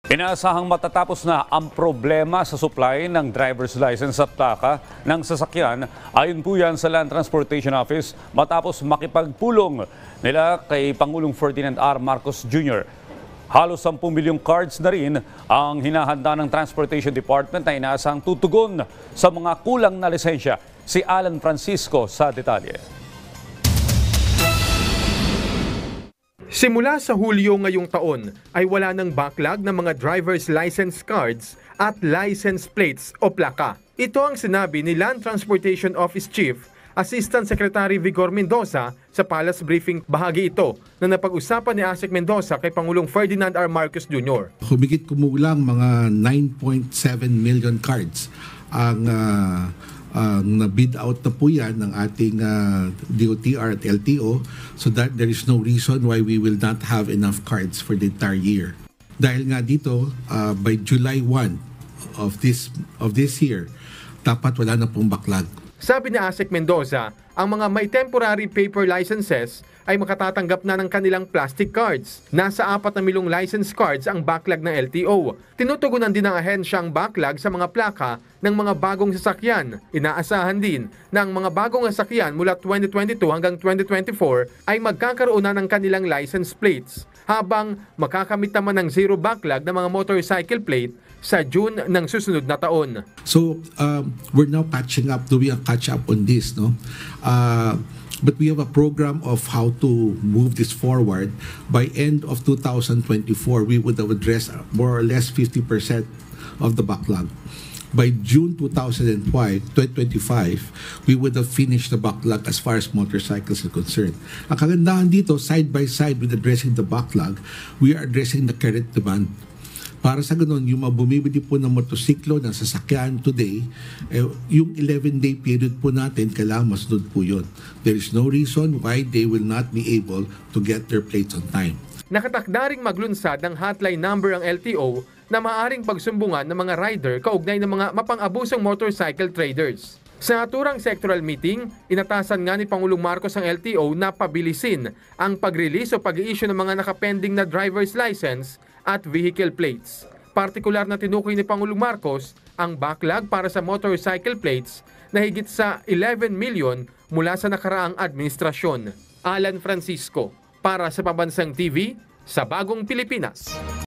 Inaasahang matatapos na ang problema sa supply ng driver's license at plaka ng sasakyan. Ayon po yan sa Land Transportation Office matapos makipagpulong nila kay Pangulong Ferdinand R. Marcos Jr. Halos 10 milyong cards na rin ang hinahanda ng Transportation Department na inaasahang tutugon sa mga kulang na lisensya. Si Alan Francisco sa detalye. Simula sa Hulyo ngayong taon ay wala ng backlog ng mga driver's license cards at license plates o plaka. Ito ang sinabi ni Land Transportation Office Chief Assistant Secretary Vigor Mendoza sa Palace Briefing. Bahagi ito na napag-usapan ni ASEC Mendoza kay Pangulong Ferdinand R. Marcos Jr. Humigit kumulang mga 9.7 million cards ang na-bid out na po yan ng ating DOTR at LTO, so that there is no reason why we will not have enough cards for the entire year. Dahil nga dito, by July 1 of this year, dapat wala na pong backlog. Sabi ni ASEC Mendoza, ang mga may temporary paper licenses ay makatatanggap na ng kanilang plastic cards. Nasa 4 na milyong license cards ang backlog ng LTO. Tinutugunan din ng ahensya ang backlog sa mga plaka ng mga bagong sasakyan. Inaasahan din na ang mga bagong sasakyan mula 2022 hanggang 2024 ay magkakaroon na ng kanilang license plates, habang makakamit naman ng zero backlog ng mga motorcycle plate sa June ng susunod na taon. So we're now catching up, doing a catch up on this, no? But we have a program of how to move this forward. By end of 2024, we would have addressed more or less 50% of the backlog. By June 2025, we would have finished the backlog as far as motorcycles are concerned. Ang kagandahan dito, side by side with addressing the backlog, we are addressing the current demand. Para sa ganun, yung mga bumibili po ng motosiklo, ng sasakyan today, yung 11-day period po natin, kailangan masunod po yun. There is no reason why they will not be able to get their plates on time. Nakatakda ring maglunsad ng hotline number ang LTO na maaaring pagsumbungan ng mga rider kaugnay ng mga mapang-abusong motorcycle traders. Sa naturang sectoral meeting, inatasan nga ni Pangulong Marcos ang LTO na pabilisin ang pag-release o pag-i-issue ng mga nakapending na driver's license at vehicle plates. Partikular na tinukoy ni Pangulong Marcos ang backlog para sa motorcycle plates na higit sa 11 million mula sa nakaraang administrasyon. Alan Francisco, para sa Pambansang TV, sa Bagong Pilipinas.